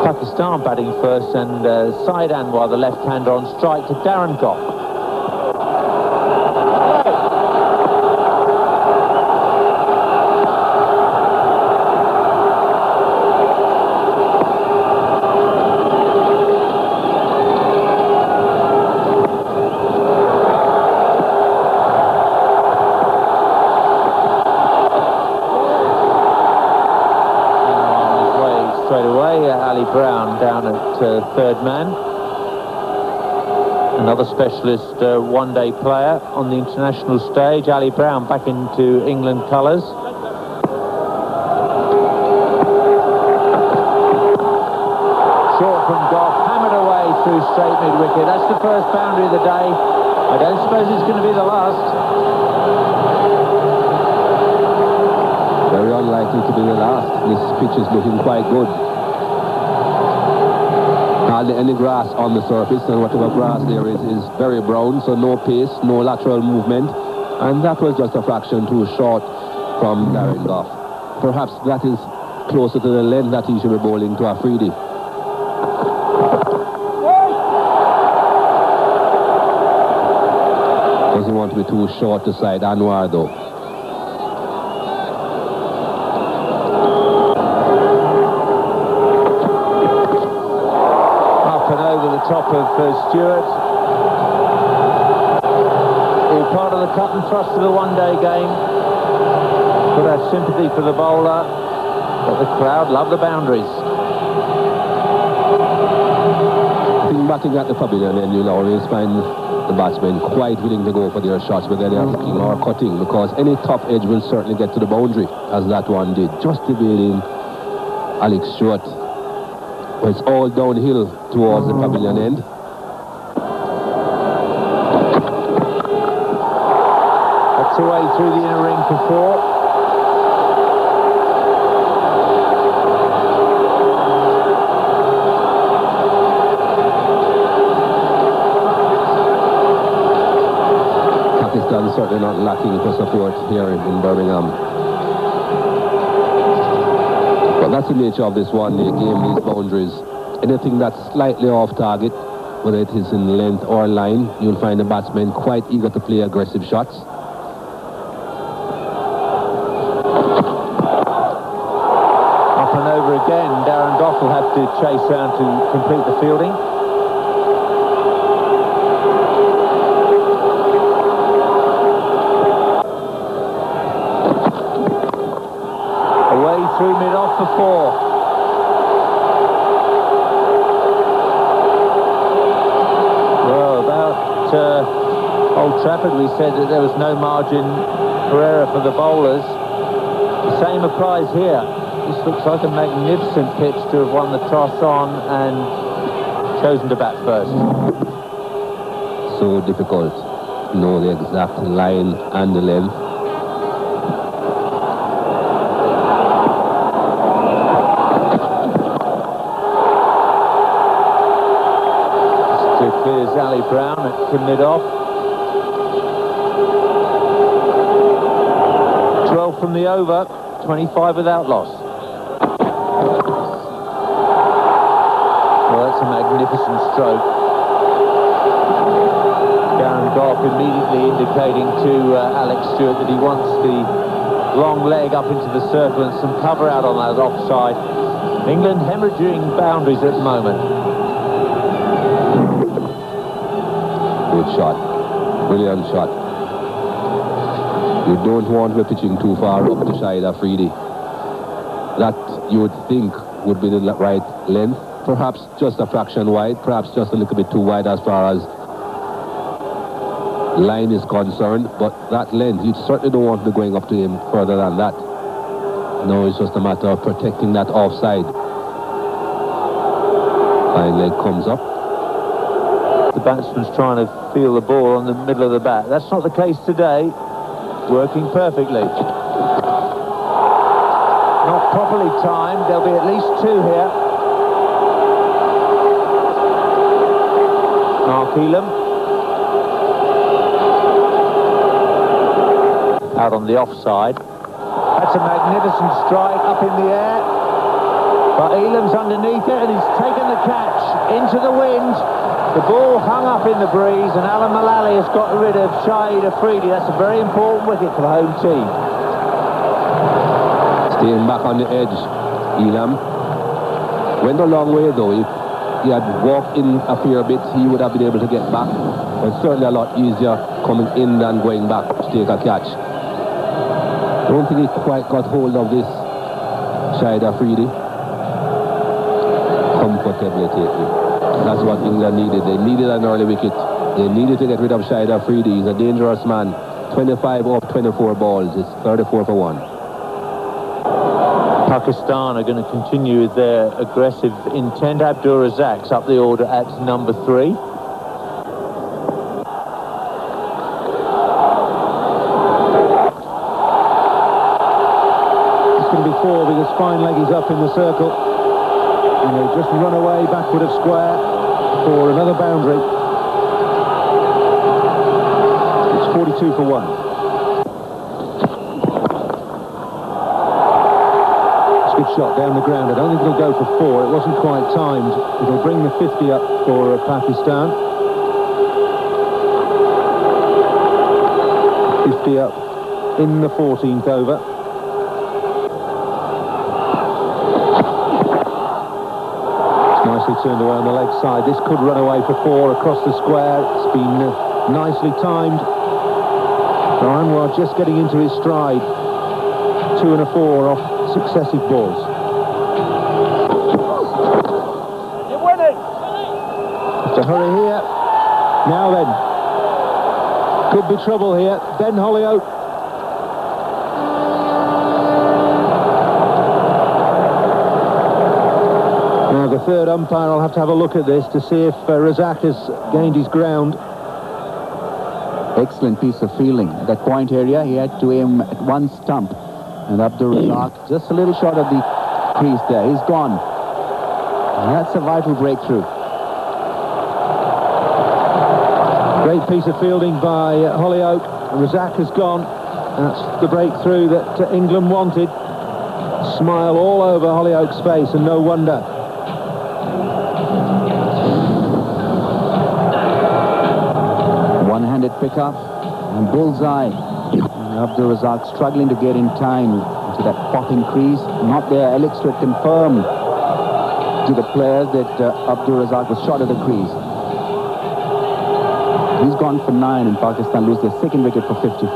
Pakistan batting first, and Saeed Anwar, the left-hander, on strike to Darren Goff. Brown down at third man. Another specialist one-day player on the international stage. Ali Brown back into England colours. Short from Goff, hammered away through straight mid-wicket. That's the first boundary of the day. I don't suppose it's going to be the last. Very unlikely to be the last. This pitch is looking quite good. Hardly any grass on the surface, and whatever grass there is very brown, so no pace, no lateral movement, and that was just a fraction too short from Darren Goff. Perhaps that is closer to the length that he should be bowling to Afridi. Doesn't want to be too short to side Anwar though. Top of Stewart. All part of the cut and thrust of the one-day game. Could have sympathy for the bowler, but the crowd love the boundaries. I think batting at the pavilion, and you'll always find the batsmen quite willing to go for their shots, whether they are hooking or cutting, because any top edge will certainly get to the boundary, as that one did, just evading Alex Stewart. It's all downhill towards the pavilion end. That's away through the inner ring for 4. Pakistan is certainly not lacking for support here in Birmingham. But that's the nature of this one-day game, these boundaries. Anything that's slightly off target, whether it is in length or line, you'll find the batsmen quite eager to play aggressive shots. Up and over again. Darren Goff will have to chase round to complete the fielding. Through mid-off for 4. Well, about Old Trafford, we said that there was no margin for error for the bowlers. The same applies here. This looks like a magnificent pitch to have won the toss on and chosen to bat first. So difficult to know the exact line and the length. Here's Ali Brown at mid-off. 12 from the over, 25 without loss. Well, that's a magnificent stroke. Darren Goff immediately indicating to Alex Stewart that he wants the long leg up into the circle and some cover out on that offside. England hemorrhaging boundaries at the moment. Good shot. Brilliant shot. You don't want to be pitching too far up to Shahid Afridi. That you would think would be the right length. Perhaps just a fraction wide, perhaps just a little bit too wide as far as line is concerned, but that length, you certainly don't want to be going up to him further than that. No, it's just a matter of protecting that offside. Fine leg comes up. The batsman's trying to feel the ball on the middle of the bat. That's not the case today. Working perfectly. Not properly timed. There'll be at least 2 here. Mark Elam. Out on the offside. That's a magnificent strike up in the air. But Elam's underneath it, and he's taken the catch into the wind. The ball hung up in the breeze, and Alan Mullally has got rid of Shahid Afridi. That's a very important wicket for the home team. Staying back on the edge, Elam. Went a long way though. If he had walked in a fair bit, he would have been able to get back. But certainly a lot easier coming in than going back to take a catch. I don't think he quite got hold of this Shahid Afridi. Comfortably taken. That's what England needed. They needed an early wicket. They needed to get rid of Shahid Afridi. He's a dangerous man. 25 off 24 balls. It's 34 for 1. Pakistan are going to continue with their aggressive intent. Abdur Razzaq's up the order at number 3. It's going to be 4 because fine leg is up in the circle. And they just run away backward of square for another boundary. It's 42 for 1. Good shot down the ground. I don't think it'll go for 4. It wasn't quite timed. It'll bring the 50 up for Pakistan. 50 up in the 14th over. It's nicely turned around the leg side. This could run away for 4 across the square. It's been nicely timed. So Anwar just getting into his stride. 2 and a 4 off successive balls. You're winning! Have to hurry here. Now then. Could be trouble here. Ben Hollyoak. Now the third umpire will have to have a look at this to see if Razzaq has gained his ground. Excellent piece of fielding. That point area, he had to aim at one stump. And Abdur Razzaq, just a little short of the crease there. He's gone. And that's a vital breakthrough. Great piece of fielding by Hollyoak. Razzaq has gone. That's the breakthrough that England wanted. Smile all over Hollyoak's face, and no wonder. One-handed pickup and bullseye. Abdur Razzaq struggling to get in time into that popping crease. Not there. Alex to confirm to the players that Abdur Razzaq was short of the crease. He's gone for 9 and Pakistan lose their second wicket for 55.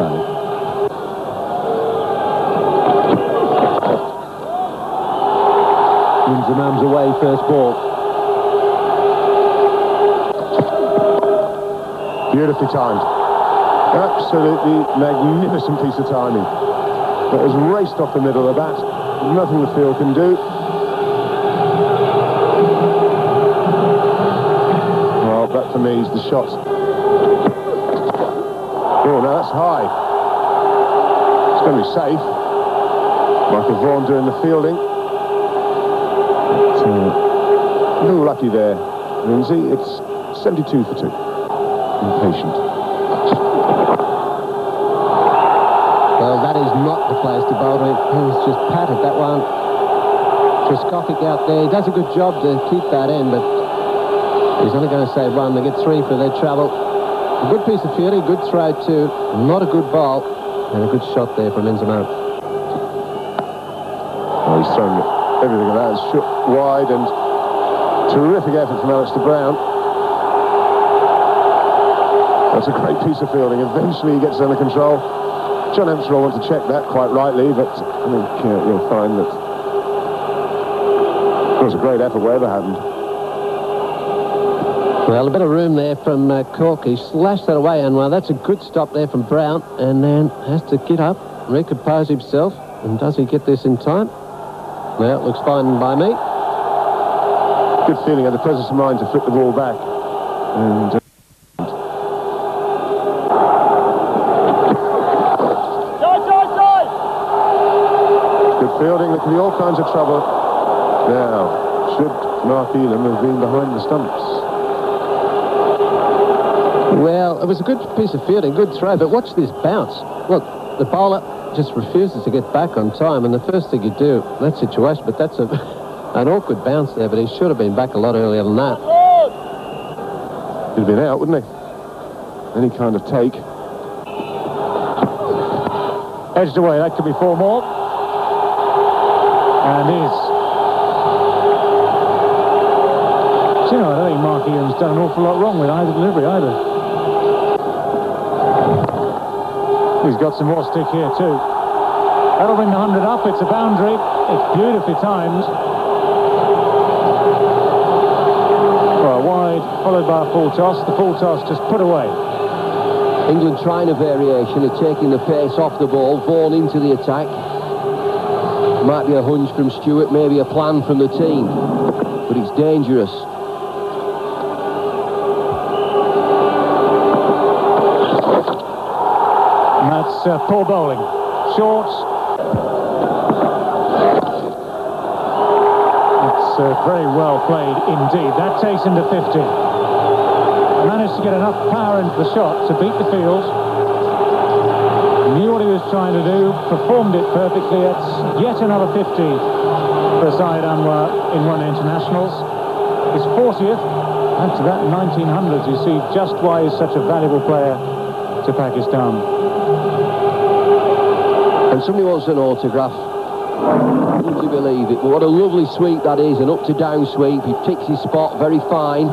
Inzamam's away, first ball. Beautifully timed. Absolutely magnificent piece of timing. That has raced off the middle of the bat. Nothing the field can do. Well, that for me is the shot. Oh, no, that's high. It's going to be safe. Michael Vaughan doing the fielding. But, a little lucky there, Lindsay. It's 72 for 2. Impatient. Well, that is not the place to bowl it. He's just patted that one. Trescothic out there. He does a good job to keep that in, but he's only going to save 1. They get 3 for their trouble. A good piece of fielding, good throw too. Not a good bowl, and a good shot there from Inzamam. Oh, he's thrown everything of that. It's wide, and terrific effort from Alex de Brown. That's a great piece of fielding. Eventually he gets under control. John Hempshire will want to check that quite rightly, but I think you'll find that it was a great effort whatever happened. Well, a bit of room there from Cork. He slashed that away, and well, that's a good stop there from Brown, and then has to get up, recompose himself, and does he get this in time? Well, it looks fine by me. Good feeling, had the presence of mind to flip the ball back. And good fielding, there can be all kinds of trouble. Now, should Mark Elam have been behind the stumps? Well, it was a good piece of fielding, good throw, but watch this bounce. Look, the bowler just refuses to get back on time, and the first thing you do in that situation, but that's a An awkward bounce there, but he should have been back a lot earlier than that. He'd have been out, wouldn't he? Any kind of take. Edged away, that could be 4 more. And is. Do you know, I don't think Mark Eham's done an awful lot wrong with either delivery either. He's got some more stick here too. That'll bring the 100 up. It's a boundary. It's beautifully timed. Well, wide, followed by a full toss. The full toss just put away. England trying a variation of taking the pace off the ball, Vaughan into the attack. Might be a hunch from Stewart, maybe a plan from the team, but it's dangerous. And that's poor bowling. Short. It's very well played indeed. That takes him to 50. Managed to get enough power into the shot to beat the field. Knew what he was trying to do, performed it perfectly. It's yet another 50 for Syed Anwar in one internationals. His 40th. After that 1900s, you see just why he's such a valuable player to Pakistan. And somebody wants an autograph. Would you believe it? But what a lovely sweep that is, an up to down sweep. He picks his spot very fine.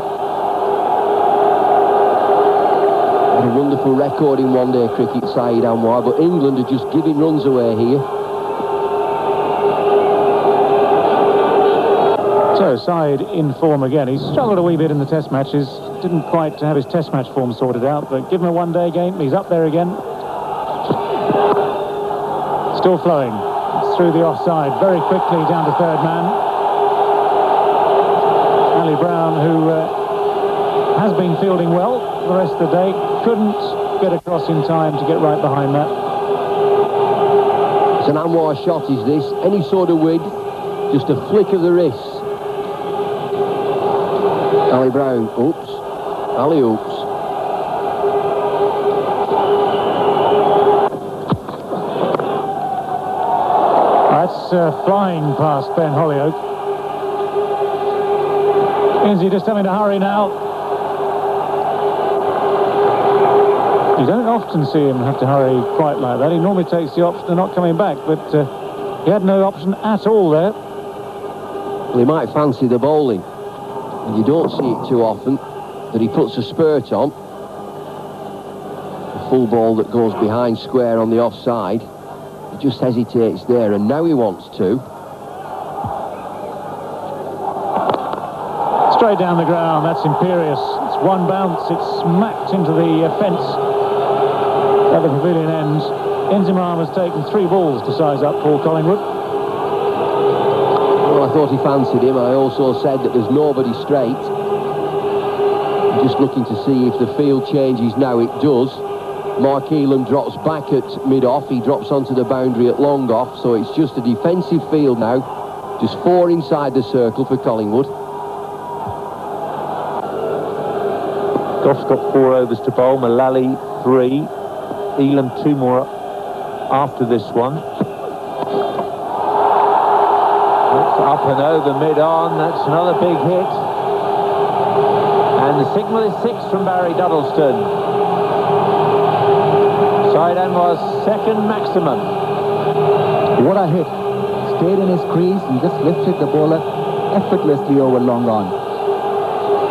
What a wonderful record in one-day cricket, Syed Anwar, but England are just giving runs away here. So, Syed in form again. He's struggled a wee bit in the test matches. Didn't quite have his test match form sorted out, but give him a one-day game, he's up there again. Still flowing. It's through the offside, very quickly down to third man. Ali Brown, who has been fielding well the rest of the day, couldn't get across in time to get right behind that. It's an Anwar shot, is this? Any sort of width, just a flick of the wrist. Ali Brown, oops, Ali oops. That's flying past Ben Hollyoak. Is he just having to hurry now? You don't often see him have to hurry quite like that. He normally takes the option of not coming back, but he had no option at all there. Well, he might fancy the bowling. And you don't see it too often that he puts a spurt on. A full ball that goes behind square on the offside. He just hesitates there, and now he wants to. Straight down the ground, that's imperious. It's one bounce, it's smacked into the fence at the pavilion end. Inzamam has taken 3 balls to size up Paul Collingwood. Well, I thought he fancied him. I also said that there's nobody straight. I'm just looking to see if the field changes now. It does. Mark Elam drops back at mid-off. He drops onto the boundary at long-off. So it's just a defensive field now. Just 4 inside the circle for Collingwood. Goff's got 4 overs to bowl. Mullally 3. Elam 2 more after this one. That's up and over mid-on. That's another big hit. And the signal is 6 from Barry Duddleston. Syed Anwar's second maximum. What a hit. Stayed in his crease and just lifted the bowler effortlessly over long on.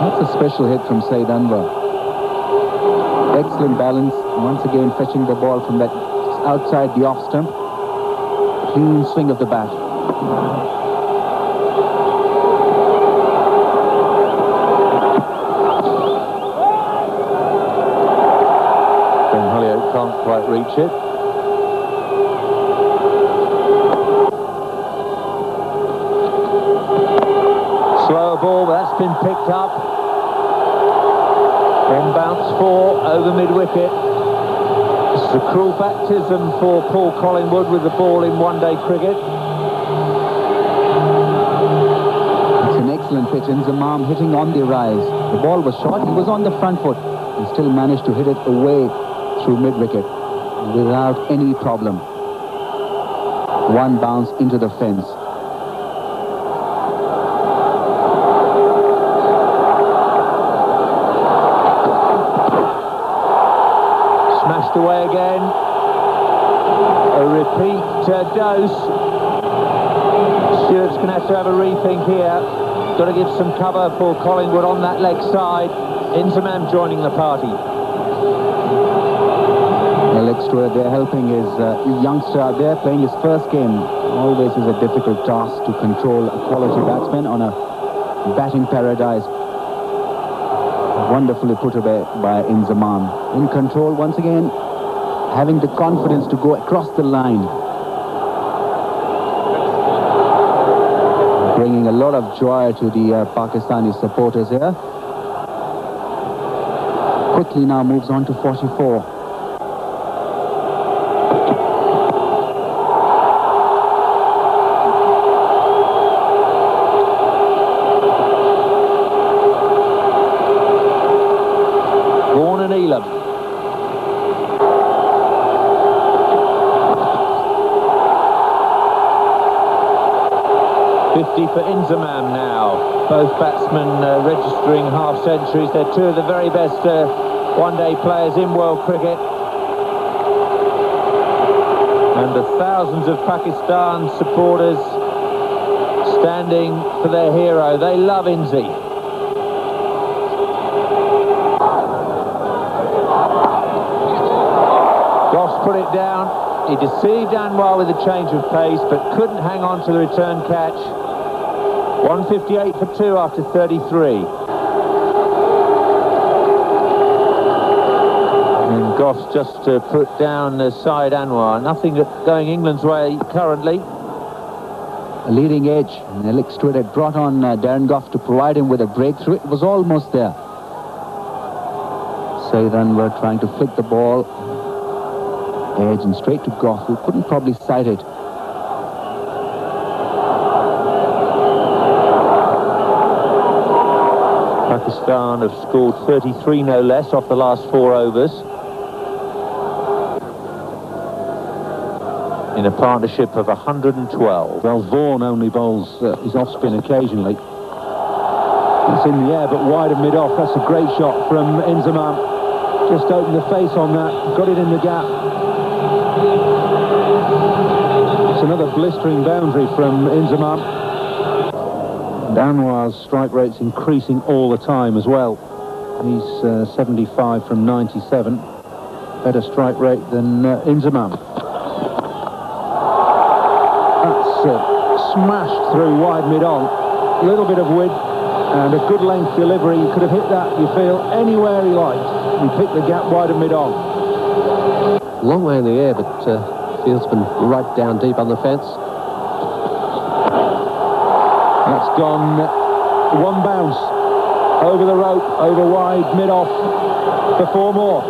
That's a special hit from Syed Anwar. Excellent balance. Once again fetching the ball from that outside the off stump. Clean swing of the bat. Ben Hollyoak can't quite reach it. Slower ball, but that's been picked up. One bounce 4 over mid-wicket. It's a cruel baptism for Paul Collingwood with the ball in one-day cricket. It's an excellent pitch. Inzamam hitting on the rise. The ball was short. He was on the front foot and still managed to hit it away through mid-wicket without any problem. One bounce into the fence. repeat dose. Stewart's going to have a rethink here. Got to give some cover for Collingwood on that leg side. Inzamam joining the party. Alex Stewart, they're helping his youngster out there, playing his first game. Always is a difficult task to control a quality batsman on a batting paradise. Wonderfully put away by Inzamam. In control once again, having the confidence to go across the line. Bringing a lot of joy to the Pakistani supporters here. Quickly now moves on to 44. For Inzamam now. Both batsmen registering half centuries. They're two of the very best one-day players in world cricket. And the thousands of Pakistan supporters standing for their hero. They love Inzi. Goss put it down. He deceived Anwar with a change of pace, but couldn't hang on to the return catch. 158 for 2 after 33. And Goss just put down side Anwar. Nothing going England's way currently. A leading edge. And Alex Stewart had brought on Darren Gough to provide him with a breakthrough. It was almost there. Saeed Anwar trying to flick the ball. Edge and straight to Gough, who couldn't probably sight it. Pakistan have scored 33 no less off the last 4 overs. In a partnership of 112. Well, Vaughan only bowls his off-spin occasionally. It's in the air, but wide of mid-off. That's a great shot from Inzamam. Just opened the face on that, got it in the gap. It's another blistering boundary from Inzamam. And Anwar's strike rate's increasing all the time as well. He's 75 from 97. Better strike rate than Inzamam. That's smashed through wide mid-on. A little bit of width and a good length delivery. He could have hit that, you feel, anywhere he liked. He picked the gap wide of mid-on. Long way in the air, but fieldsman right down deep on the fence. That's gone one bounce over the rope, over wide, mid-off for 4 more.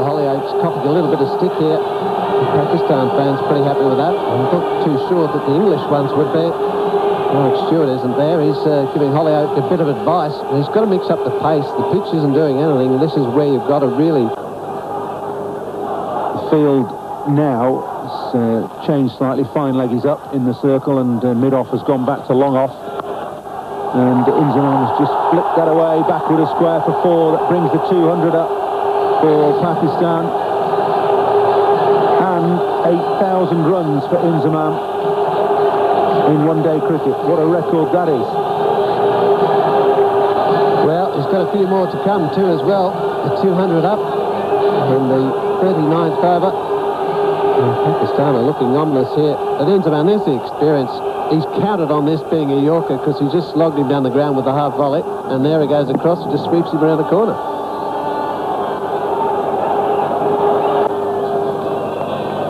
Hollyoak's copping a little bit of stick here. The Pakistan fans pretty happy with that. I'm not too sure that the English ones would be. Warwick Stewart isn't there. He's giving Hollyoak a bit of advice. He's got to mix up the pace. The pitch isn't doing anything. This is where you've got to really... The field now has changed slightly. Fine leg is up in the circle, and mid-off has gone back to long off. And Inzamam has just flicked that away, backward a square for 4. That brings the 200 up for Pakistan. And 8,000 runs for Inzamam in one-day cricket. What a record that is. Well, he's got a few more to come too as well. The 200 up in the 39th over. Pakistan are looking ominous here. But Inzamam, there's the experience. He's counted on this being a Yorker because he just slogged him down the ground with a half volley. And there he goes across and just sweeps him around the corner.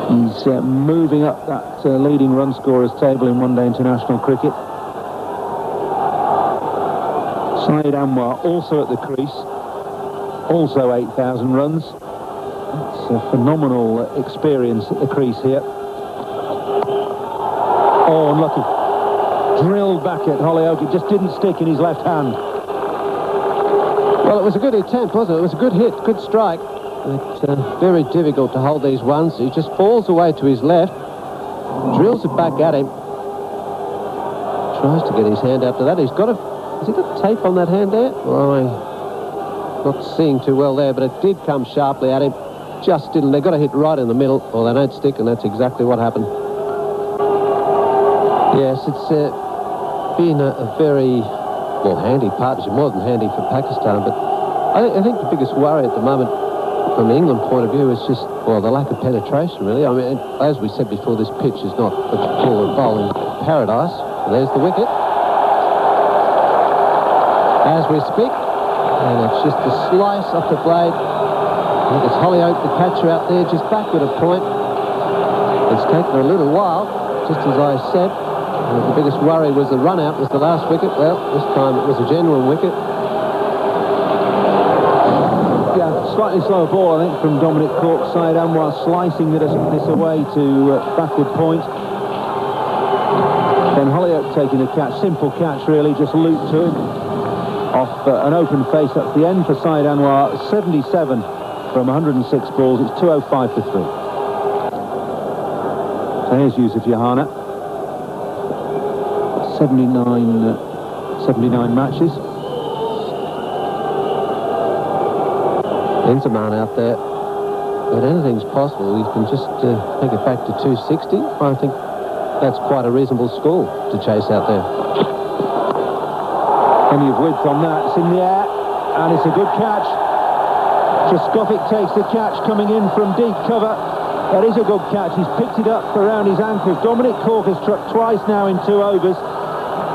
He's moving up that leading run scorers table in one-day international cricket. Saeed Anwar also at the crease, also 8,000 runs. It's a phenomenal experience at the crease here. Oh, unlucky. Drilled back at Hollyoak. It just didn't stick in his left hand. Well, it was a good attempt, wasn't it? It was a good hit, good strike. It's very difficult to hold these ones. He just falls away to his left, drills it back at him, tries to get his hand after that. Has he got tape on that hand there? Oh, I'm not seeing too well there, but it did come sharply at him. just didn't. They got to hit right in the middle, or they don't stick, and that's exactly what happened. Yes, it's been a very, well, handy partnership, more than handy for Pakistan, but I think the biggest worry at the moment from the England point of view is just, well, the lack of penetration, really. I mean, as we said before, this pitch is not a forward bowling paradise. There's the wicket as we speak, and it's just a slice off the blade. I think it's Hollyoak, the catcher out there, just backward a point. It's taken a little while, just as I said. The biggest worry was the run out was the last wicket. Well, this time it was a genuine wicket. Yeah, slightly slower ball, I think, from Dominic Cork's side. Anwar slicing this away to backward point. Then Hollyoak taking the catch, simple catch really, just looped to him off an open face. That's the end for Syed Anwar. 77 from 106 balls. It's 205 for 3. So here's Yusuf Yohana. 79 matches. Inzaman out there. But anything's possible. He can just take it back to 260. I think that's quite a reasonable score to chase out there. Plenty of width on that. It's in the air, and it's a good catch. Trescothick takes the catch coming in from deep cover. That is a good catch. He's picked it up around his ankles. Dominic Cork has struck twice now in 2 overs,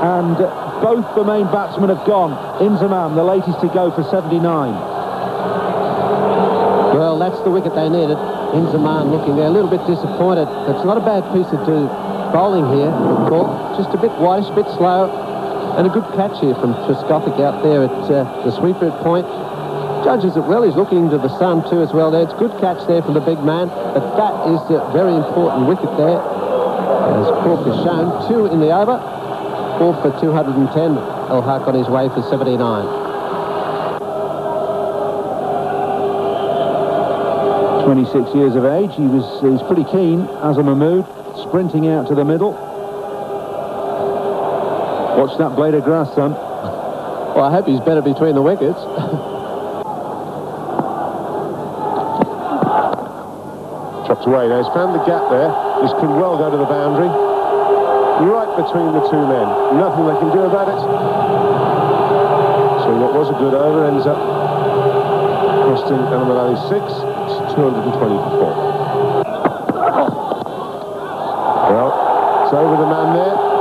and both the main batsmen have gone. Inzaman, the latest to go for 79. Well, that's the wicket they needed. Inzaman looking there a little bit disappointed. It's not a bad piece of bowling here from Cork. Just a bit whitish, a bit slow. And a good catch here from Trescothick out there at the sweeper at point. Judges it well. He's looking to the sun too as well there. It's a good catch there from the big man. But that is a very important wicket there. As Cork has shown, 2 in the over. 4 for 210. El Haq on his way for 79. 26 years of age. He's pretty keen. Azam Mahmood sprinting out to the middle. Watch that blade of grass, son. Well, I hope he's better between the wickets. Chopped away. Now he's found the gap there. This could well go to the boundary. Right between the 2 men. Nothing they can do about it. So what was a good over ends up costing Ahmed Ali 6. It's 220 for 4. Well, it's over the man there.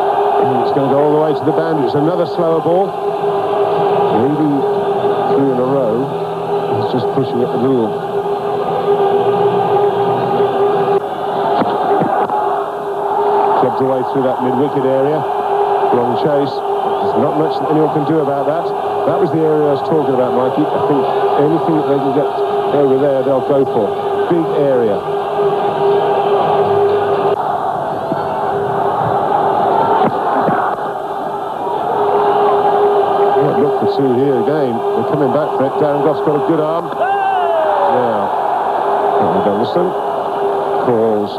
It's going to go all the way to the boundary. It's another slower ball. Maybe 3 in a row. He's just pushing it a little. Clubbed away through that mid-wicket area. Long chase. There's not much that anyone can do about that. That was the area I was talking about, Mikey. I think anything that they can get over there, they'll go for. Big area. Look for 2 here again. They're coming back for it. Darren Goff's got a good arm. Now, Edgbaston calls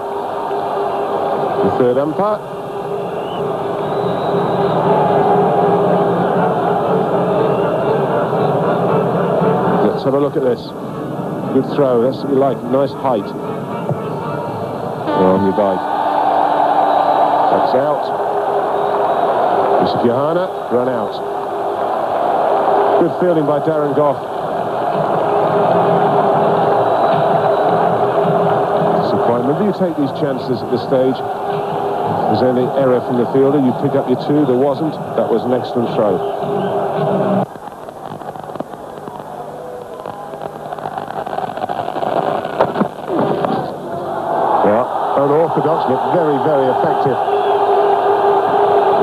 the 3rd umpire. Let's have a look at this. Good throw. That's what you like. Nice height. On your bike. That's out. Yusuf Yohana, run out. Good fielding by Darren Goff. Disappointment. Do you take these chances at this stage? If there's any error from the fielder, you pick up your 2. There wasn't. That was an excellent throw. Well, unorthodox, but very, very effective.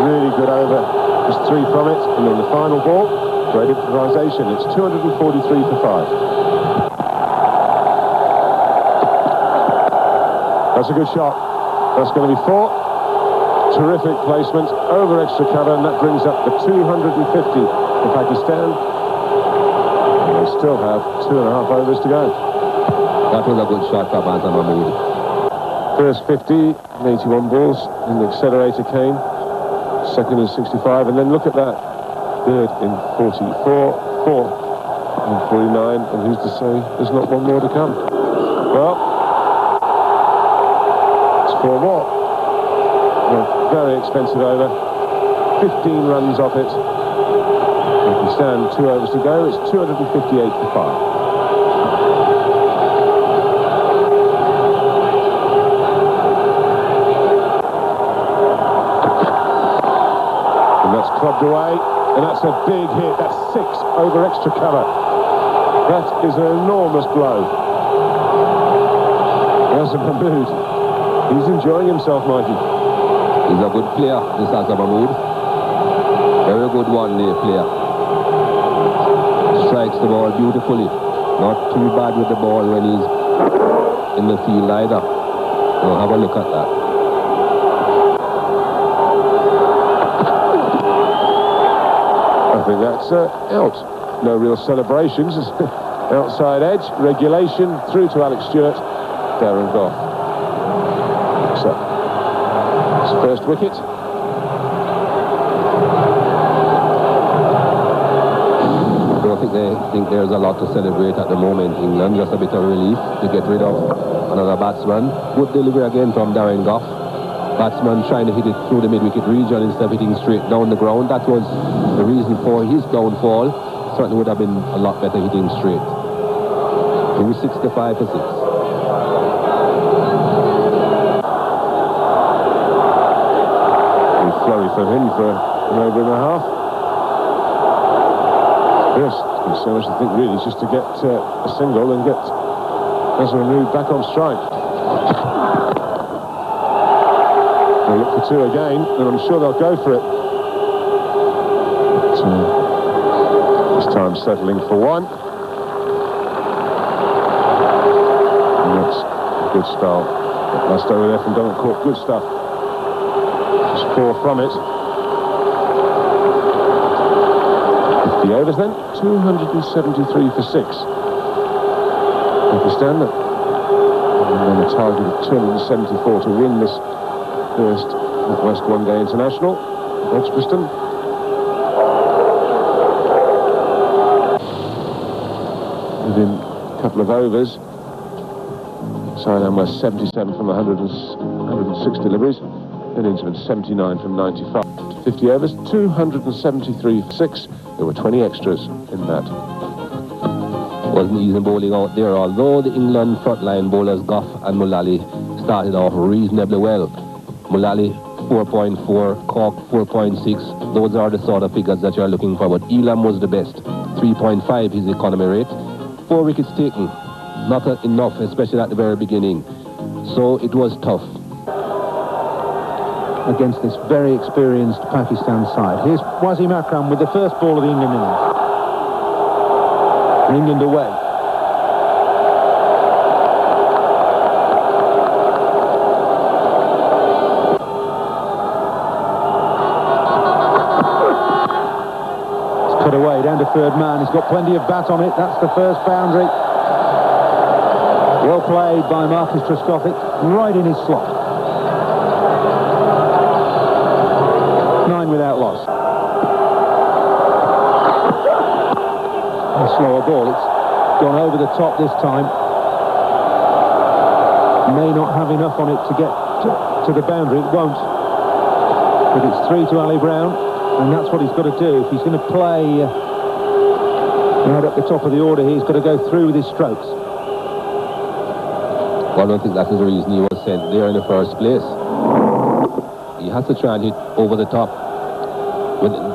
Really good over. Just 3 from it, and then the final ball. Great improvisation. It's 243 for 5. That's a good shot. That's going to be 4. Terrific placement over extra cover, and that brings up the 250 for Pakistan. And they still have 2.5 overs to go. That was a good shot for Azam Mahmood. First 50, 81 balls in the accelerator came. Second is 65, and then look at that. 3rd in 44, 4th in 49, and who's to say there's not one more to come? Well, it's 4 more. A very expensive over. 15 runs off it. If we stand 2 overs to go, it's 258 for 5. And that's clubbed away, and that's a big hit. That's 6 over extra cover. That is an enormous blow. There's a Mahmood. He's enjoying himself, Mikey. He's a good player, this Asa Mahmood. Very good one-day player. Strikes the ball beautifully. Not too bad with the ball when he's in the field either. So have a look at that. I think that's out. No real celebrations. Outside edge, regulation, through to Alex Stewart. Darren Goff. So, his first wicket. I don't think they think there's a lot to celebrate at the moment. England, just a bit of relief to get rid of another batsman. Good delivery again from Darren Goff. Batsman trying to hit it through the mid-wicket region instead of hitting straight down the ground. That was the reason for his downfall. Certainly would have been a lot better hitting straight. 265 for 6. Flurry for him for an over and a half. Yes, there's so much to think really, just to get a single and get Mahmood back on strike. They'll look for 2 again, and I'm sure they'll go for it. But, this time settling for 1. And that's good style. Last over there from Donald Cork, good stuff. 4 from it. 50 overs then, 273 for 6. Pakistan, and then a target of 274 to win this first Natwest one-day international. Edgbaston. Within a couple of overs, Sideline was 77 from 106 deliveries. Inningsman 79 from 95. 50 overs, 273 for 6. There were 20 extras in that. Wasn't easy bowling out there, although the England frontline bowlers Goff and Mullally started off reasonably well. Mullally 4.4, Cork 4.6. Those are the sort of figures that you're looking for, but Elam was the best. 3.5 his economy rate. 4 wickets taken. Not enough, especially at the very beginning. So it was tough. Against this very experienced Pakistan side. Here's Wasim Akram with the first ball of the England innings. England away. It's cut away down to third man. He's got plenty of bat on it. That's the first boundary. Well played by Marcus Trescothick, right in his slot. 9 without loss. A slower ball. It's gone over the top this time. May not have enough on it to get to the boundary. It won't. But it's 3 to Ali Brown, and that's what he's got to do. If he's going to play right up the top of the order, he's got to go through with his strokes. Well, I don't think that is the reason he was sent there in the first place. He has to try and hit over the top.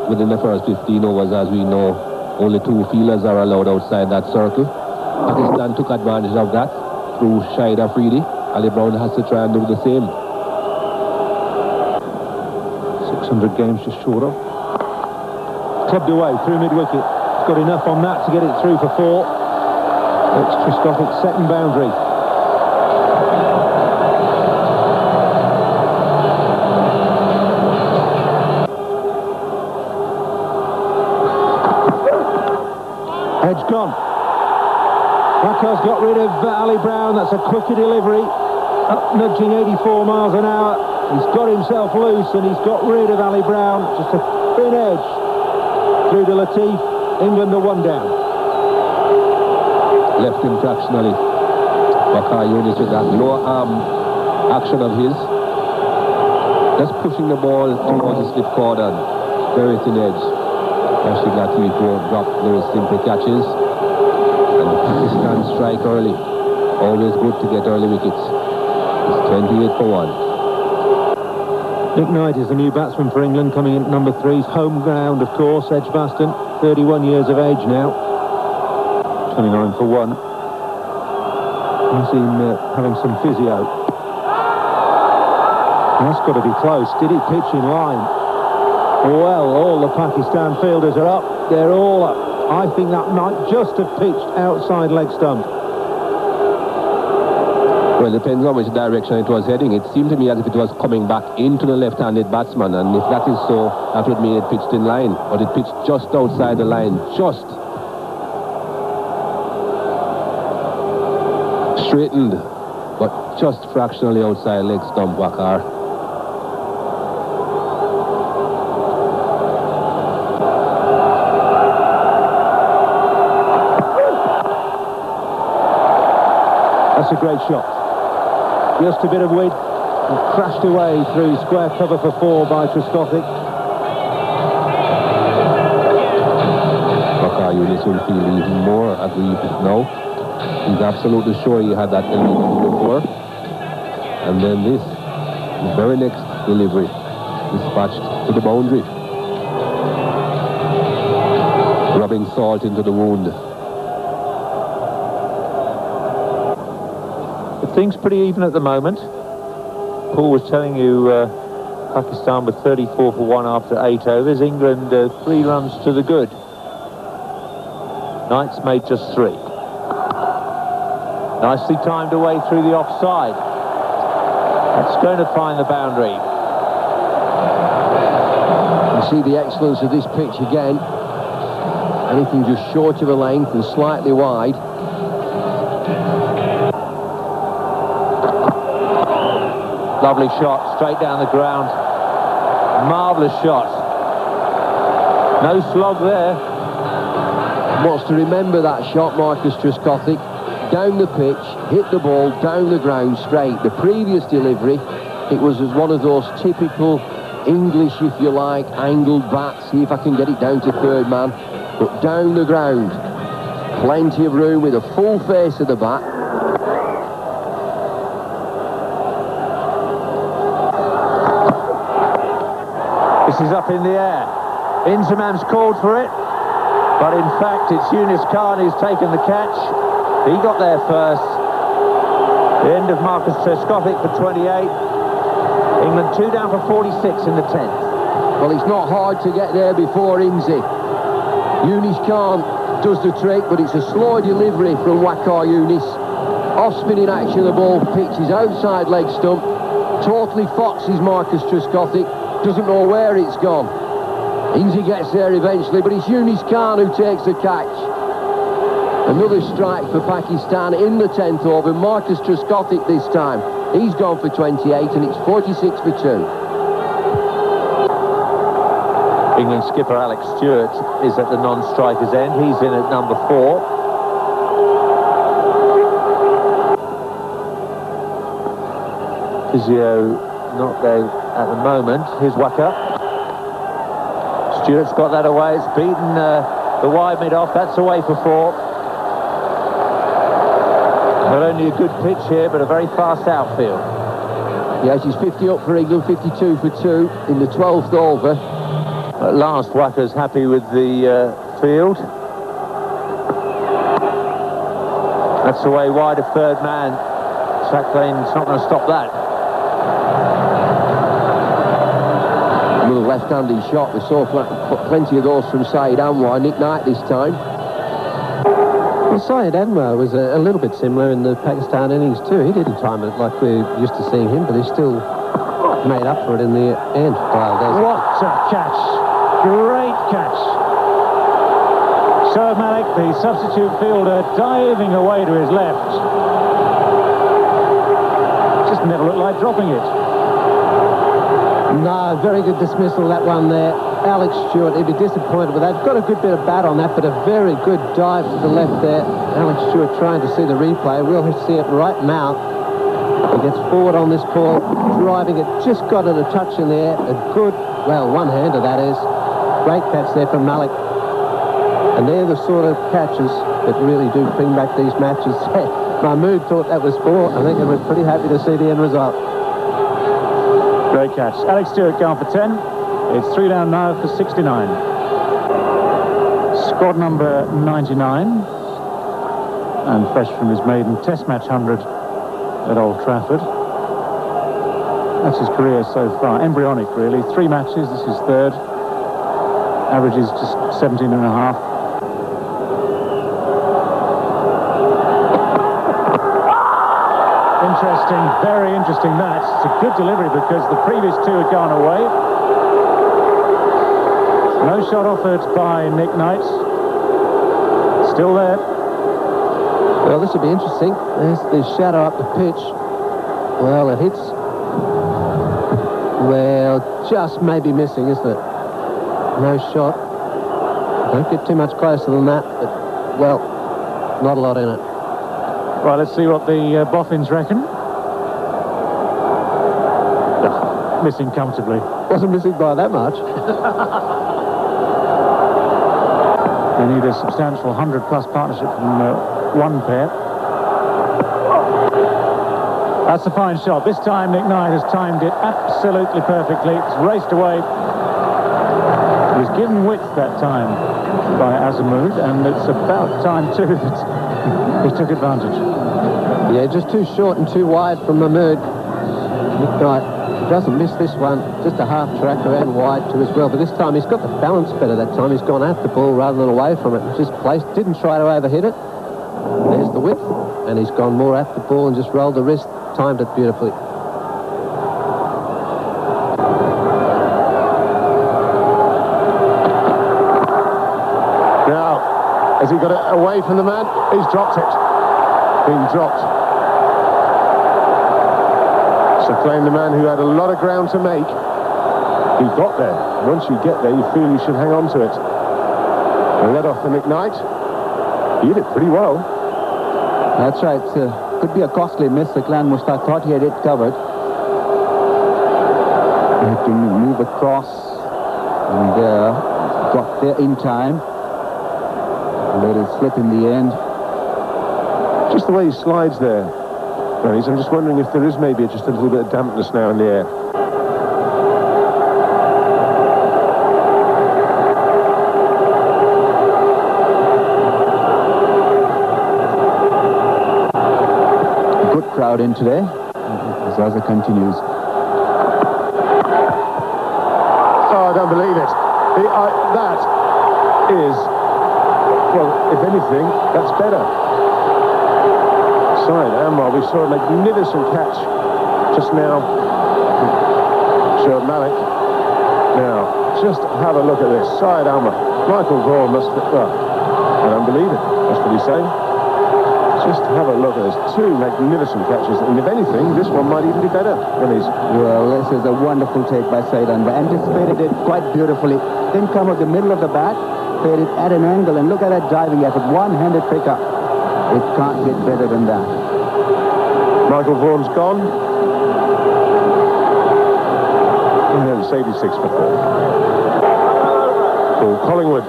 Within the first 15 overs, as we know, only 2 fielders are allowed outside that circle. Pakistan took advantage of that through Shahid Afridi. Ali Brown has to try and do the same. 600 games just short of. Clubbed away through mid-wicket. He's got enough on that to get it through for 4. It's Trescothick's second boundary. Edge gone. Blackhurst got rid of Ali Brown. That's a quicker delivery. Up nudging 84 miles an hour. He's got himself loose and he's got rid of Ali Brown. Just a thin edge through to Latif. England are 1 down. Left him fractionally. Wakar Yunis with that lower arm action of his. Just pushing the ball towards the slip cordon. Very thin edge. Rashid Latif won't drop those simple catches. And the Pakistan strike early. Always good to get early wickets. It's 28 for 1. Nick Knight is the new batsman for England, coming in at number 3. His home ground, of course, Edgbaston. 31 years of age now. 29 for 1. I see him having some physio. That's got to be close. Did he pitch in line? Well, all the Pakistan fielders are up. They're all up. I think that might just have pitched outside leg stump. Well, it depends on which direction it was heading. It seemed to me as if it was coming back into the left-handed batsman, and if that is so, that would mean it pitched in line. But it pitched just outside the line. Just straightened, but just fractionally outside leg stump, Wakar. That's a great shot. Just a bit of wind. And crashed away through square cover for 4 by Trescothick. Wakar Yunis will feel even more aggrieved now. He's absolutely sure he had that element before. And then this, the very next delivery, dispatched to the boundary. Rubbing salt into the wound. Things pretty even at the moment. Paul was telling you Pakistan with 34 for 1 after 8 overs. England 3 runs to the good. Knight's made just 3. Nicely timed away through the offside. That's going to find the boundary. You see the excellence of this pitch again. Anything just short of a length and slightly wide. Lovely shot, straight down the ground. Marvellous shot. No slog there. Wants to remember that shot, Marcus Trescothick. Down the pitch, hit the ball, down the ground straight. The previous delivery, it was as one of those typical English, if you like, angled bats. See if I can get it down to third man. But down the ground. Plenty of room with a full face of the bat. This is up in the air. Inzamam's called for it, but in fact it's Yunis Khan who's taken the catch. He got there first. The end of Marcus Trescothick for 28. England 2 down for 46 in the 10th. Well, it's not hard to get there before Inzi. Yunis Khan does the trick, but it's a slow delivery from Wakar Yunis. Off-spinning action of the ball, pitches outside leg stump. Totally foxes Marcus Trescothick. Doesn't know where it's gone. Inzi gets there eventually, but it's Yunis Khan who takes the catch. Another strike for Pakistan in the 10th over. Marcus Trescothick this time. He's gone for 28 and it's 46 for 2. England skipper Alex Stewart is at the non-striker's end. He's in at number 4. Physio not there at the moment. Here's Wakar. Stewart's got that away. It's beaten the wide mid-off. That's away for 4. Not only a good pitch here, but a very fast outfield. Yes, he's 50 up for England, 52 for 2 in the 12th over. At last, Wakar's happy with the field. That's away wide of third man. Track lane's not going to stop that. Another left-handed shot. We saw plenty of those from Saeed Anwar. Nick Knight this time. Well, Saeed Anwar was a little bit similar in the Pakistan innings too. He didn't time it like we're used to seeing him, but he still made up for it in the end. What a catch! Great catch! Shoaib Malik, the substitute fielder, diving away to his left. Just never looked like dropping it. No, very good dismissal, that one there. Alex Stewart, he'd be disappointed with that. Got a good bit of bat on that, but a very good dive to the left there. Alex Stewart trying to see the replay. We'll see it right now. He gets forward on this ball, driving it, just got it a touch in there. A good, well, one-hander that is. Great catch there from Malik. And they're the sort of catches that really do bring back these matches. Mahmood thought that was 4. I think they were pretty happy to see the end result. Great catch. Alex Stewart gone for 10. It's 3 down now for 69. Squad number 99. And fresh from his maiden Test match 100 at Old Trafford. That's his career so far. Embryonic, really. 3 matches. This is 3rd. Average is just 17.5. Interesting, very interesting match. It's a good delivery because the previous 2 had gone away. No shot offered by Nick Knight. Still there. Well, this will be interesting. There's the shadow up the pitch. Well, it hits. Well, just maybe missing, isn't it? No shot. Don't get too much closer than that, but, well, not a lot in it. Right, let's see what the boffins reckon. Missing comfortably. Wasn't missing by that much. They need a substantial 100-plus partnership from one pair. That's a fine shot. This time Nick Knight has timed it absolutely perfectly. It's raced away. He was given width that time by Azamud, and it's about time too that he took advantage. Yeah, just too short and too wide from Mahmood. Nick Knight doesn't miss this one. Just a half tracker and wide too as well. But this time he's got the balance better that time. He's gone at the ball rather than away from it. Just placed, didn't try to overhit it. There's the width. And he's gone more at the ball and just rolled the wrist. Timed it beautifully. Now, has he got it away from the man? He's dropped it. Been dropped. So playing the man who had a lot of ground to make. He got there. Once you get there, you feel you should hang on to it. And led off the Nick Knight. He did it pretty well. That's right. Could be a costly miss. The Clan Mushtaq thought he had it covered. He had to move across and got there in time. Let it slip in the end. Just the way he slides there. I'm just wondering if there is maybe just a little bit of dampness now in the air. Good crowd in today. Zaza continues. Oh, I don't believe it. That is, well, if anything, that's better. Side Anwar, we saw a magnificent catch just now. Showed Malik. Now, just have a look at this. Side Anwar. Michael Vaughan must have, well, I don't believe it. That's what he's saying. Just have a look at this. 2 magnificent catches. And if anything, this one might even be better than his. Well, this is a wonderful take by Said Anwar. Anticipated it quite beautifully. Then come up the middle of the bat, played it at an angle, and look at that diving effort. One-handed pickup. It can't get better than that. Michael Vaughan's gone. And it's 86 for 4. Paul Collingwood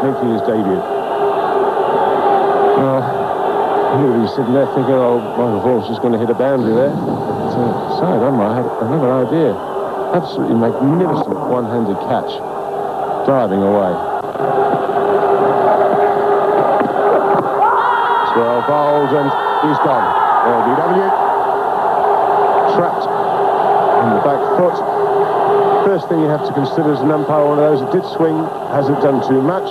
making his debut. He's sitting there thinking, oh, Michael Vaughan's just going to hit a boundary there. But Said Anwar had another idea. Absolutely magnificent one-handed catch. Diving away. 12 bowls and he's gone. LBW. Trapped on the back foot. First thing you have to consider as an umpire, one of those that did swing, hasn't done too much.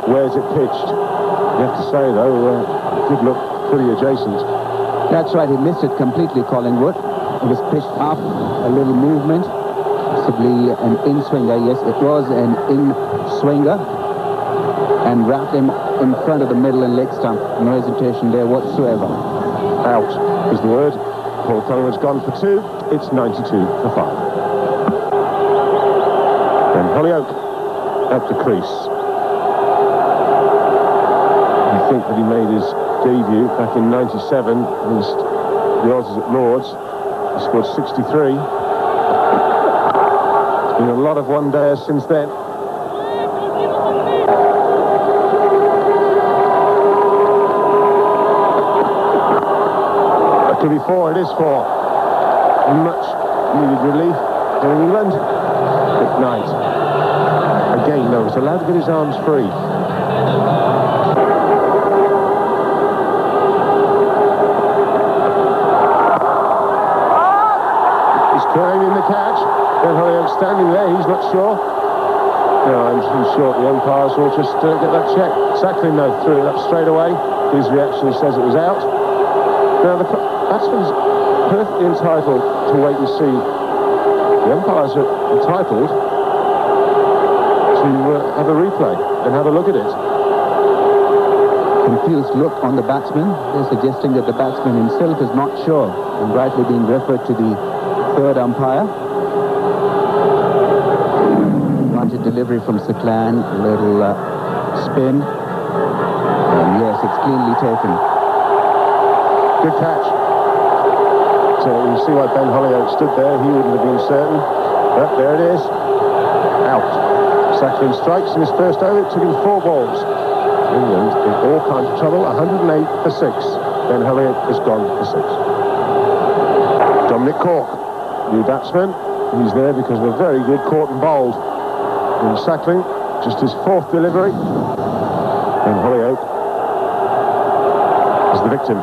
Where's it pitched? You have to say, though, it did look pretty adjacent. That's right, he missed it completely, Collingwood. It was pitched up, a little movement, possibly an in-swinger. Yes, it was an in-swinger. And wrapped him in front of the middle and leg stump. No hesitation there whatsoever. Out is the word. Paul Collingwood's gone for 2. It's 92 for 5. And Holyoke up the crease. I think that he made his debut back in '97 against the Aussies at Lord's. He scored 63. It's been a lot of one-dayers since then. That could be 4. It is 4. Much needed relief in England. Good night. Again, though, was allowed to get his arms free. Claiming the catch. Ben Holyoke standing there, he's not sure. No, I'm sure the umpires will just get that check. Sackling, though, threw it up straight away. His reaction says it was out. Now, the batsman's perfectly entitled to wait and see. The umpires are entitled to have a replay and have a look at it. Confused look on the batsman. They're suggesting that the batsman himself is not sure, and rightly being referred to the third umpire. Wanted delivery from Saklan, a little spin. And yes, it's cleanly taken. Good catch. So you see why Ben Holyoke stood there. He wouldn't have been certain. But there it is. Out. Sackling strikes in his first over. It took him 4 balls. England in all kinds of trouble. 108 for 6. Ben Holyoke has gone for 6. Dominic Cork, new batsman. He's there because of a very good caught and bowled. And Sackling, just his 4th delivery. And Holyoke is the victim.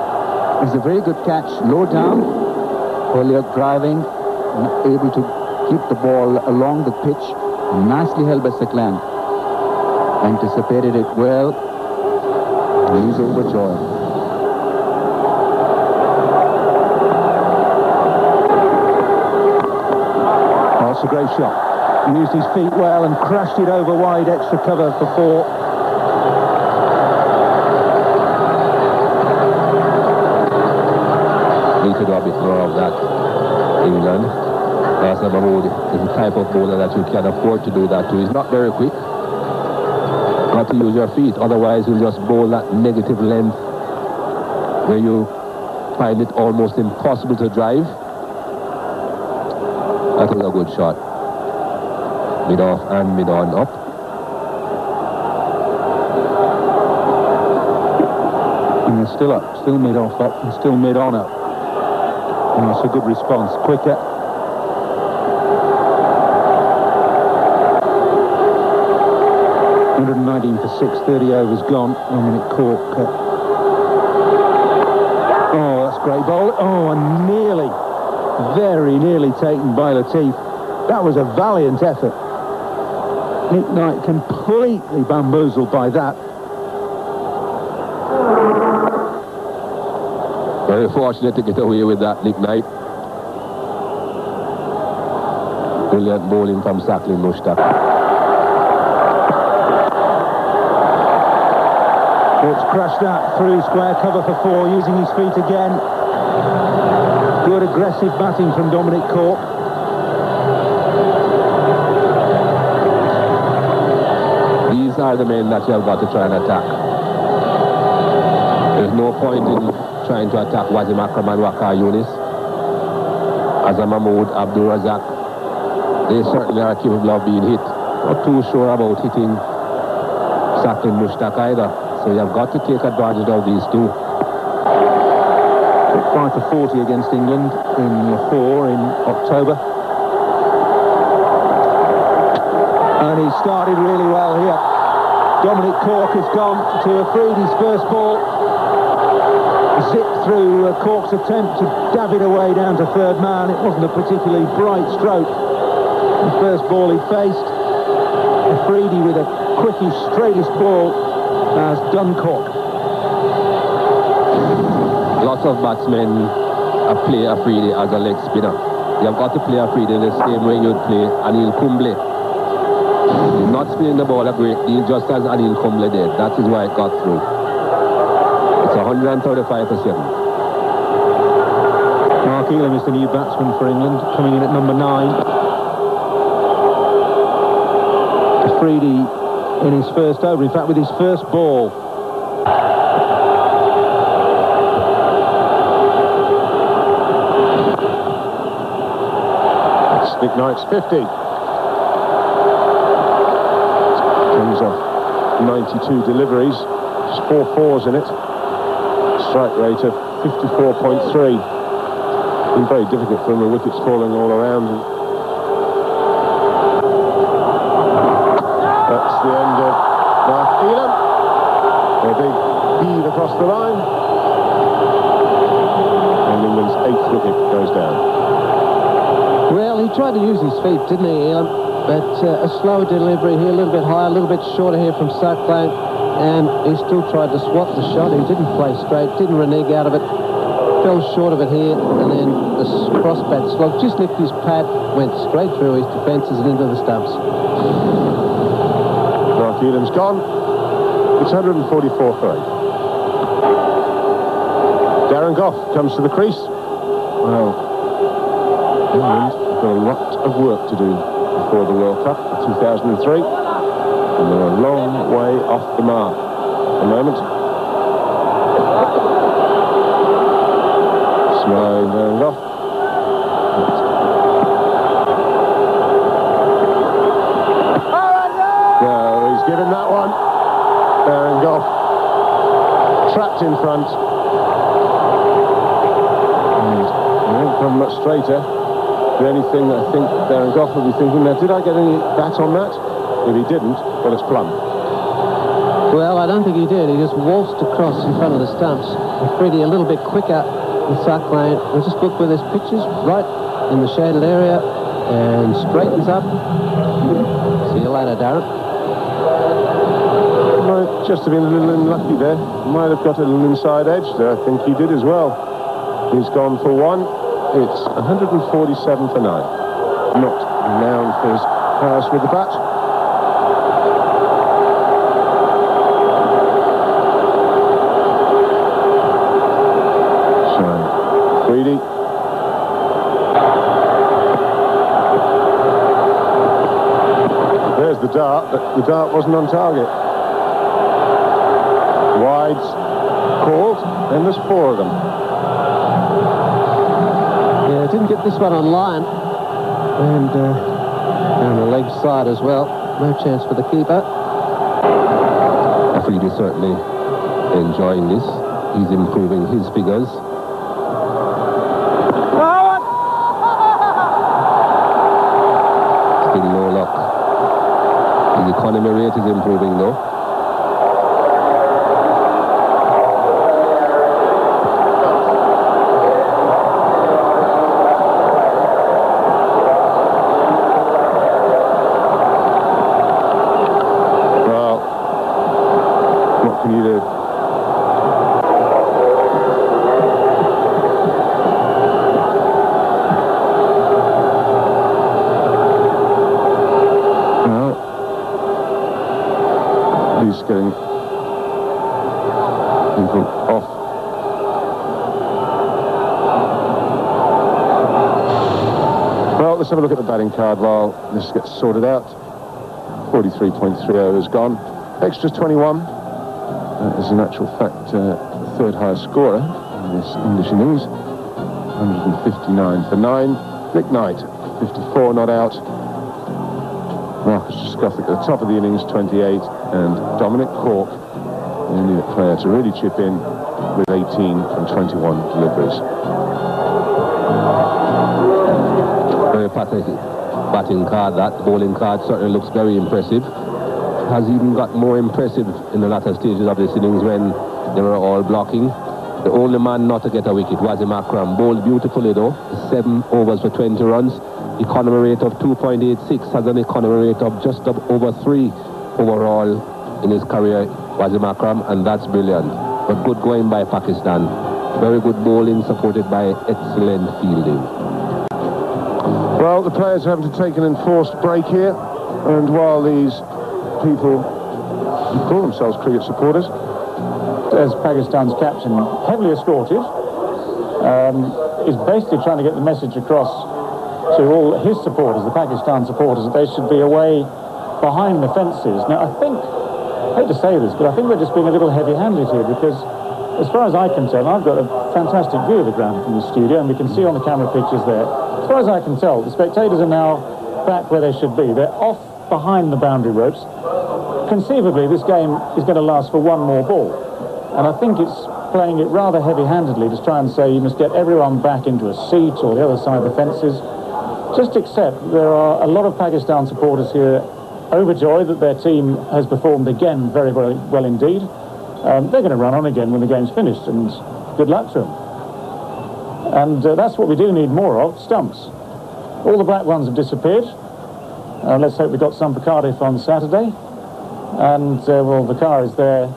It's a very good catch, low down. Holyoke driving, able to keep the ball along the pitch. Nicely held by Saklan. Anticipated it well. He's overjoyed. That's a great shot. He used his feet well and crashed it over wide, extra cover for 4. Need to do a bit more of that, England. Rasim Mahmood is the type of bowler that you can afford to do that to. He's not very quick. Got to use your feet, otherwise you'll just bowl that negative length where you find it almost impossible to drive. That was a good shot. Mid off and mid on up. And they're still up, still mid off up, and still mid on up. And that's a good response. Quicker. $119 for 6, 30 overs gone. Dominic Cork. Oh, that's great bowl. Oh, and nearly, very nearly taken by Latif. That was a valiant effort. Nick Knight completely bamboozled by that. Very fortunate to get away with that, Nick Knight. Brilliant bowling from Sackling Mushtaq. Cork's crashed that through square cover for 4, using his feet again. Good aggressive batting from Dominic Cork. These are the men that you have got to try and attack. There's no point in trying to attack Wasim Akram and Waqar Yunis. Azam Mahmood, Abdul Razak. They certainly are capable of being hit. Not too sure about hitting Sackling Mushtaq either. So you have got to take advantage of these two. 5 for 40 against England in Lahore in October. And he started really well here. Dominic Cork has gone to Afridi's first ball. Zipped through Cork's attempt to dab it away down to third man. It wasn't a particularly bright stroke. The first ball he faced. Afridi with a quickish, straightest ball has done Cork. Lots of batsmen play Afridi as a leg spinner. You've got to play Afridi the same way you'd play Anil Kumble. He's not spinning the ball a great deal, just as Anil Kumble did. That is why it got through. It's 135 for 7. Mark Elam is the new batsman for England, coming in at number 9. Afridi in his first over, in fact with his first ball. That's Nick Knight's 50. Comes off 92 deliveries, there's 4 fours in it. Strike rate of 54.3. Been very difficult for him, the wickets falling all around him. That's the end of Mark Elam. A big heave across the line. And England's 8th wicket goes down. Well, he tried to use his feet, didn't he, Elam? But a slow delivery here, a little bit higher, a little bit shorter here from Sutcliffe, and he still tried to swat the shot. He didn't play straight, didn't renege out of it, fell short of it here, and then the cross-bat slog just nicked his pad, went straight through his defences and into the stumps. Mark Elam's gone. It's 144 for 8. Darren Gough comes to the crease. Well, England have got a lot of work to do before the World Cup of 2003, and they're a long way off the mark at the moment. Smiling Darren Gough. Well, he's given that one. Darren Gough trapped in front. And he won't come much straighter. The only thing I think Darren Gough will be thinking now, did I get any bat on that? If he didn't, well, it's plumb. Well, I don't think he did. He just waltzed across in front of the stumps. Freddie a little bit quicker in Sutcliffe. And just look where there's pitches, right in the shaded area, and straightens up. See you later, Darren. Might just have been a little unlucky there. Might have got a little inside edge there. I think he did as well. He's gone for 1. It's 147 for 9. Not renowned for his prowess with the bat. So, Freedy. There's the dart, but the dart wasn't on target. Wides called, and there's 4 of them. Yeah, didn't get this one on line. And down the leg side as well. No chance for the keeper. Afridi certainly enjoying this. He's improving his figures. Still no luck. His economy rate is improving though. Getting people off. Well, let's have a look at the batting card while this gets sorted out. 43.30 is gone. Extras 21. That is in actual fact the 3rd highest scorer in this English innings. 159 for 9. Nick Knight, 54 not out. Marcus Trescothick at the top of the innings, 28, and Dominic Cork, the only player to really chip in with 18 from 21 deliveries. Very pathetic batting card, that bowling card certainly looks very impressive. Has even got more impressive in the latter stages of this innings when they were all blocking. The only man not to get a wicket was Akram. Bowled beautifully though, 7 overs for 20 runs. Economy rate of 2.86, has an economy rate of just over 3 overall in his career, Wasim Akram, and that's brilliant. But good going by Pakistan. Very good bowling supported by excellent fielding. Well, the players are having to take an enforced break here, and while these people who call themselves cricket supporters, as Pakistan's captain, heavily escorted, is basically trying to get the message across to all his supporters, the Pakistan supporters, that they should be away behind the fences. Now, I hate to say this, but I think we're just being a little heavy-handed here because, as far as I can tell, I've got a fantastic view of the ground from the studio, and we can see on the camera pictures there. As far as I can tell, the spectators are now back where they should be. They're off behind the boundary ropes. Conceivably, this game is going to last for one more ball. And I think it's playing it rather heavy-handedly to try and say you must get everyone back into a seat or the other side of the fences. Just accept there are a lot of Pakistan supporters here overjoyed that their team has performed again very, very well indeed. They're going to run on again when the game's finished, and good luck to them. And that's what we do need more of, stumps. All the black ones have disappeared. Let's hope we've got some for Cardiff on Saturday. And, well, the car is there.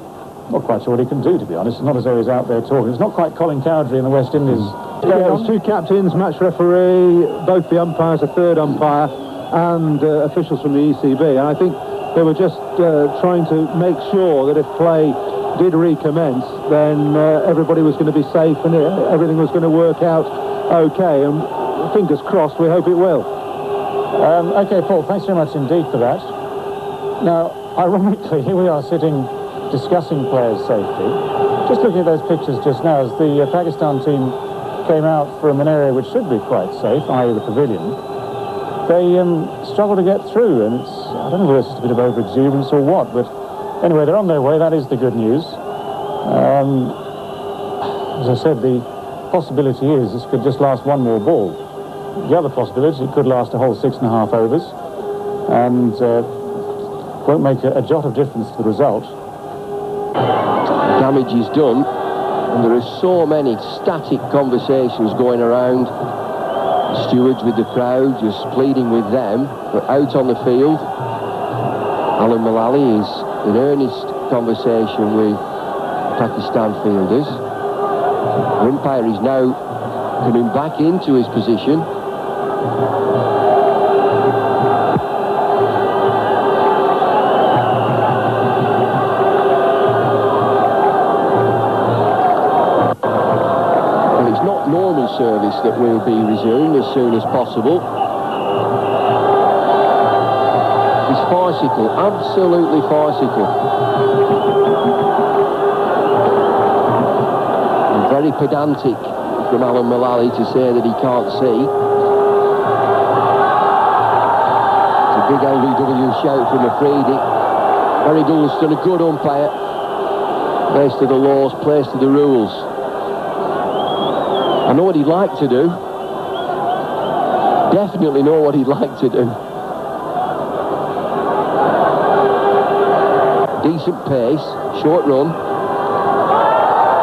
Not quite sure what he can do, to be honest. It's not as though he's out there talking. It's not quite Colin Cowdrey in the West Indies. Yeah, there's two captains, match referee, both the umpires, a third umpire, and officials from the ECB. And I think they were just trying to make sure that if play did recommence, then everybody was going to be safe and everything was going to work out okay. And fingers crossed, we hope it will. OK, Paul, thanks very much indeed for that. Now, ironically, here we are sitting discussing players' safety. Just looking at those pictures just now, as the Pakistan team came out from an area which should be quite safe, i.e. the pavilion, they struggled to get through, and I don't know whether it's just a bit of over-exuberance or what, but anyway, they're on their way. That is the good news. As I said, the possibility is this could just last one more ball. The other possibility, it could last a whole 6.5 overs, and won't make a jot of difference to the result. Damage is done, and there are so many static conversations going around. Stewards with the crowd, just pleading with them. But out on the field, Alan Mullally is in earnest conversation with Pakistan fielders. The umpire is now coming back into his position. Service that will be resumed as soon as possible. It's farcical, absolutely farcical. And very pedantic from Alan Mullally to say that he can't see. It's a big LBW shout from Afridi. Barry Goulston, a good umpire. Plays to the laws, plays to the rules. I know what he'd like to do. Definitely know what he'd like to do. Decent pace, short run.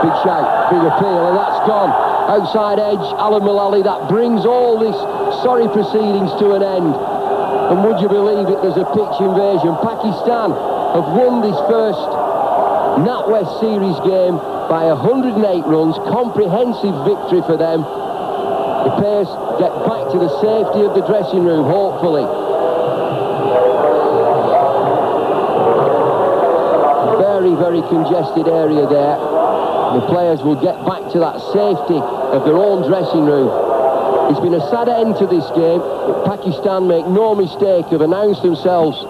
Big shout, big appeal, and that's gone. Outside edge, Alan Mullally, that brings all this sorry proceedings to an end. And would you believe it, there's a pitch invasion. Pakistan have won this first Natwest series game by 108 runs, comprehensive victory for them. The players get back to the safety of the dressing room, hopefully. Very, very congested area there. The players will get back to that safety of their own dressing room. It's been a sad end to this game, but Pakistan, make no mistake, have announced themselves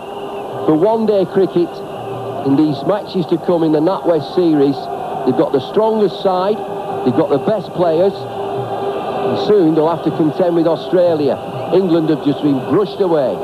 for one-day cricket in these matches to come in the Natwest series. They've got the strongest side, they've got the best players, and soon they'll have to contend with Australia. England have just been brushed away.